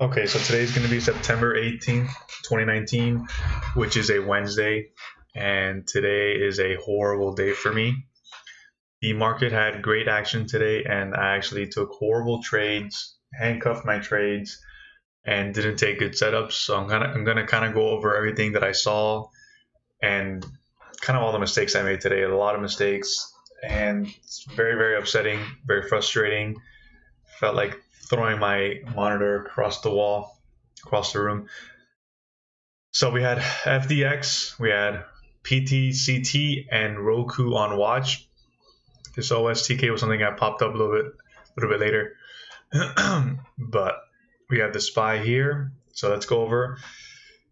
Okay, so today's going to be September 18th, 2019, which is a Wednesday, and today is a horrible day for me. The market had great action today, and I actually took horrible trades, handcuffed my trades, and didn't take good setups. So I'm gonna kind of go over everything that I saw and kind of all the mistakes I made today. A lot of mistakes, and it's very upsetting, very frustrating. Felt like throwing my monitor across the wall, across the room. So we had FDX, we had PTCT, and Roku on watch. This OSTK was something that popped up a little bit later, but we have the SPY here. So let's go over.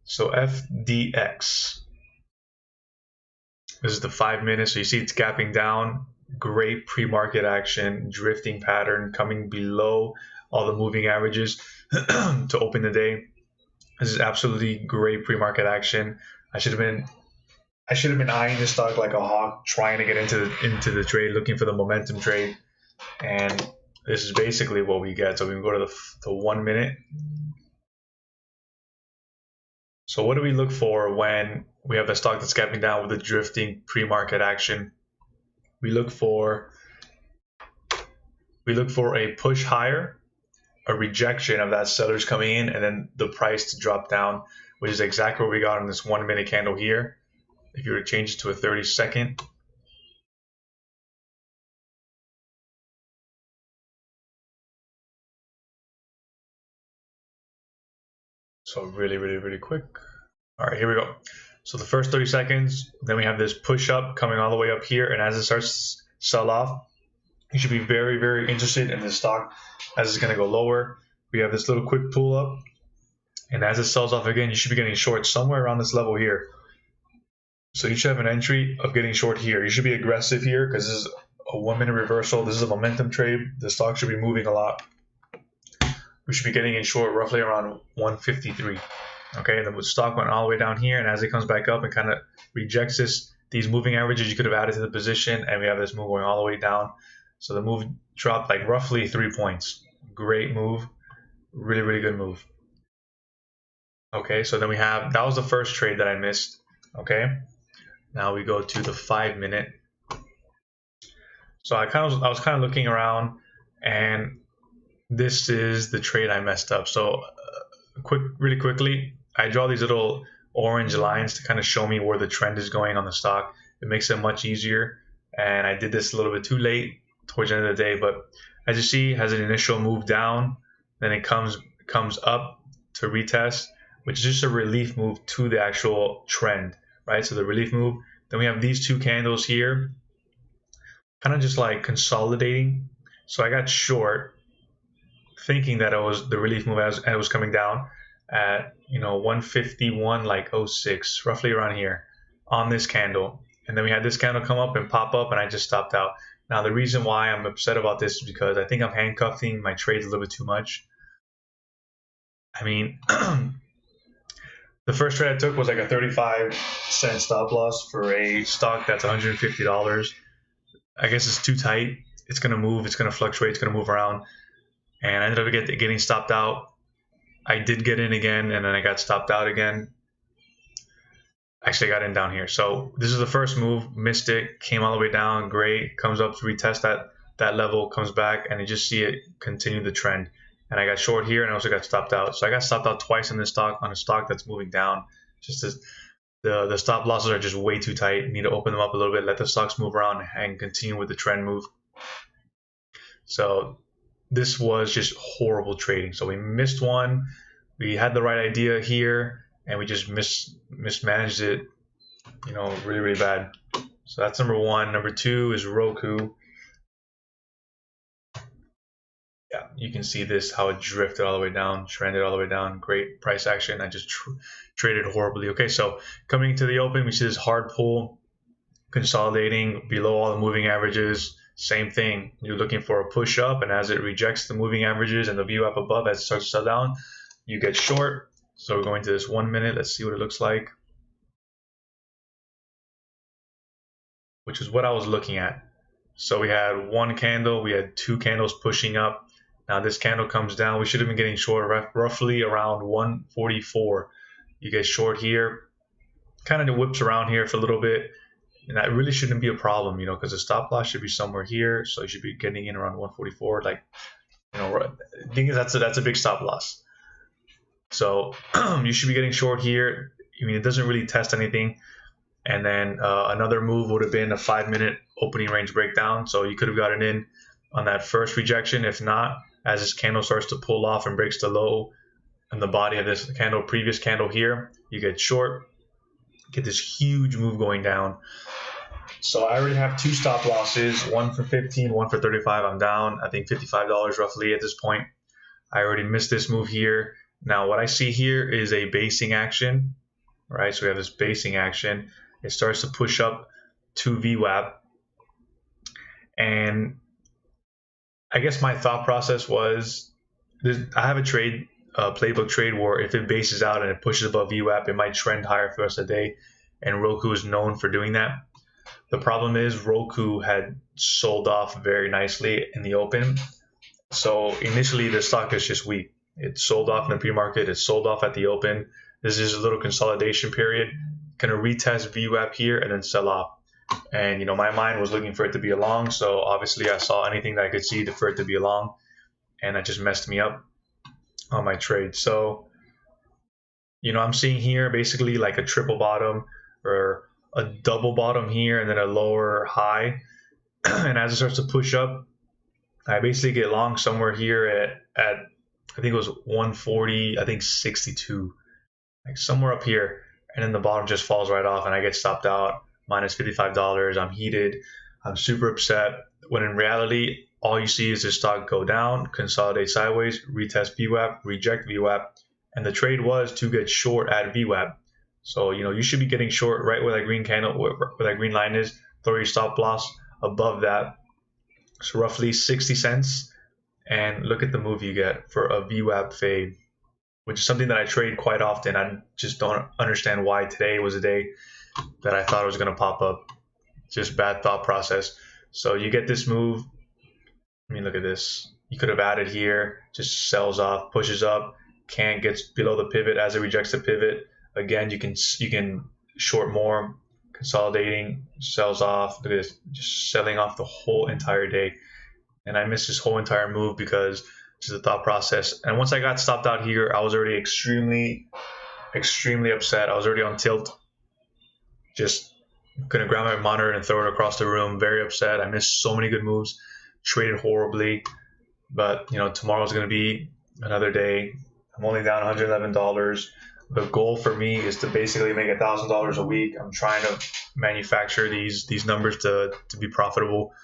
So FDX. This is the 5 minutes. So you see it's gapping down. Great pre-market action, drifting pattern coming below all the moving averages to open the day. This is absolutely great pre-market action. I should have been eyeing this stock like a hawk, trying to get into the trade, looking for the momentum trade. And this is basically what we get. So we can go to the 1 minute. So what do we look for when we have a stock that's gapping down with a drifting pre-market action? We look for a push higher, a rejection of that sellers coming in, and then the price to drop down, which is exactly what we got in this 1 minute candle here. If you were to change it to a 30-second, so really quick. All right, here we go. So the first 30 seconds, then we have this push up coming all the way up here, and as it starts to sell off, you should be very interested in this stock as it's going to go lower. We have this little quick pull up, and as it sells off again, you should be getting short somewhere around this level here. So you should have an entry of getting short here. You should be aggressive here because this is a 1 minute reversal. This is a momentum trade. The stock should be moving a lot. We should be getting in short roughly around 153. Okay, and the stock went all the way down here, and as it comes back up and kind of rejects these moving averages, you could have added to the position, and we have this move going all the way down. So the move dropped like roughly 3 points. Great move, really good move. Okay, so then we have, that was the first trade that I missed. Okay, now we go to the 5 minute. So I was kind of looking around, and this is the trade I messed up. So really quickly, I draw these little orange lines to kind of show me where the trend is going on the stock. It makes it much easier, and I did this a little bit too late towards the end of the day, but as you see, it has an initial move down, then it comes up to retest, which is just a relief move to the actual trend, right? So the relief move, then we have these two candles here, kind of just like consolidating. So I got short, thinking that it was the relief move as it was coming down at 151 like 06, roughly around here on this candle. And then we had this candle come up and pop up, and I just stopped out. Now the reason why I'm upset about this is because I think I'm handcuffing my trades a little bit too much. I mean, the first trade I took was like a 35-cent stop loss for a stock that's $150. I guess it's too tight. It's going to move. It's going to fluctuate. It's going to move around. And I ended up getting stopped out. I did get in again, and then I got stopped out again. Actually, I got in down here. So this is the first move. Missed it. Came all the way down. Great. Comes up to retest that level. Comes back, and you just see it continue the trend. And I got short here, and I also got stopped out. So I got stopped out twice on this stock, on a stock that's moving down. Just as the stop losses are just way too tight. You need to open them up a little bit, let the stocks move around, and continue with the trend move. So this was just horrible trading. So we missed one. We had the right idea here, and we just mismanaged it, really bad. So that's number one. Number two is Roku. Yeah, you can see this, how it drifted all the way down, trended all the way down. Great price action. I just traded horribly. Okay, so coming to the open, we see this hard pull, consolidating below all the moving averages. Same thing. You're looking for a push up, and as it rejects the moving averages and the VWAP above, as it starts to sell down, you get short. So we're going to this 1 minute. Let's see what it looks like, which is what I was looking at. So we had one candle, we had two candles pushing up, Now this candle comes down. We should have been getting short roughly around 144. You get short here, kind of whips around here for a little bit, and that really shouldn't be a problem, you know, because the stop loss should be somewhere here. So you should be getting in around 144. Like, you know, the thing is that's a big stop loss. So you should be getting short here. I mean, it doesn't really test anything. And then another move would have been a 5-minute opening range breakdown. So you could have gotten in on that first rejection. If not, as this candle starts to pull off and breaks the low in the body of this candle, previous candle here, you get short, get this huge move going down. So I already have 2 stop losses, one for 15, one for 35. I'm down, I think $55 roughly at this point. I already missed this move here. Now what I see here is a basing action, right? So we have this basing action. It starts to push up to VWAP. And I guess my thought process was, I have a trade, playbook trade, where if it bases out and it pushes above VWAP, it might trend higher for the rest of the day. And Roku is known for doing that. The problem is Roku had sold off very nicely in the open. So initially the stock is just weak. It sold off in the pre-market. It sold off at the open. This is a little consolidation period. Going to retest VWAP here and then sell off. And, you know, my mind was looking for it to be a long. So obviously I saw anything that I could see for it to be a long. And that just messed me up on my trade. So, you know, I'm seeing here basically like a triple bottom or a double bottom here and then a lower high. And as it starts to push up, I basically get long somewhere here at I think it was 140, I think 62, like somewhere up here. And then the bottom just falls right off and I get stopped out, minus $55. I'm heated. I'm super upset. When in reality, all you see is the stock go down, consolidate sideways, retest VWAP, reject VWAP. And the trade was to get short at VWAP. So, you know, you should be getting short right where that green candle, where that green line is. Throw your stop loss above that. So roughly 60 cents. And look at the move you get for a VWAP fade, which is something that I trade quite often. I just don't understand why today was a day that I thought it was going to pop up. Just bad thought process. So you get this move. I mean, look at this. You could have added here, just sells off, pushes up, gets below the pivot as it rejects the pivot. Again, you can short more, consolidating, sells off. Look at this, just selling off the whole entire day. And I missed this whole entire move because this is a thought process. And once I got stopped out here, I was already extremely upset. I was already on tilt. Just gonna grab my monitor and throw it across the room. Very upset. I missed so many good moves. Traded horribly. But, you know, tomorrow's gonna be another day. I'm only down $111. The goal for me is to basically make $1,000 a week. I'm trying to manufacture these numbers to be profitable.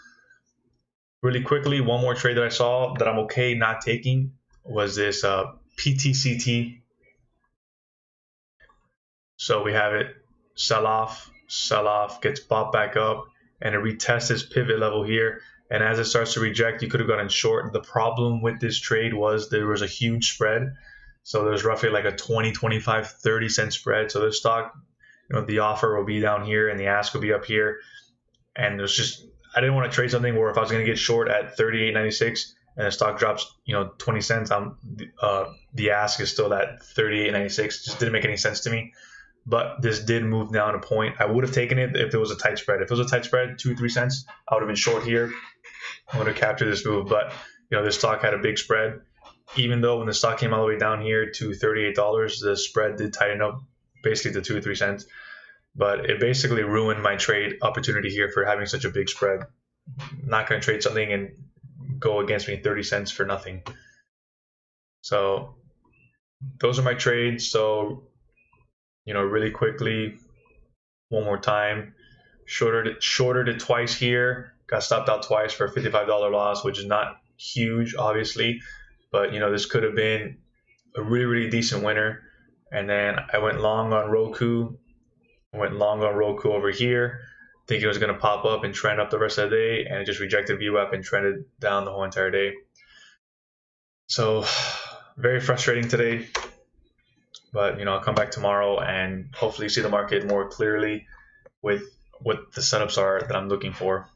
Really quickly, one more trade that I saw that I'm okay not taking was this PTCT. So we have it sell off, gets popped back up, and it retests this pivot level here. And as it starts to reject, you could have gotten short. The problem with this trade was there was a huge spread. So there's roughly like a 20, 25, 30 cent spread. So this stock, you know, the offer will be down here and the ask will be up here. And there's just, I didn't want to trade something where if I was going to get short at 38.96 and the stock drops, you know, 20 cents, the ask is still at 38.96. Just didn't make any sense to me. But this did move down a point. I would have taken it if it was a tight spread. If it was a tight spread, 2-3 cents, I would have been short here. I would have captured this move. But, you know, this stock had a big spread. Even though when the stock came all the way down here to $38, the spread did tighten up basically to 2 or 3 cents. But it basically ruined my trade opportunity here for having such a big spread. I'm not going to trade something and go against me 30 cents for nothing. So those are my trades. So, you know, really quickly, one more time, shorted it twice here, got stopped out twice for a $55 loss, which is not huge, obviously, but, you know, this could have been a really, really decent winner. And then I went long on Roku. I went long on Roku over here, thinking it was going to pop up and trend up the rest of the day, and it just rejected VWAP and trended down the whole entire day. So very frustrating today. But, you know, I'll come back tomorrow and hopefully see the market more clearly with what the setups are that I'm looking for.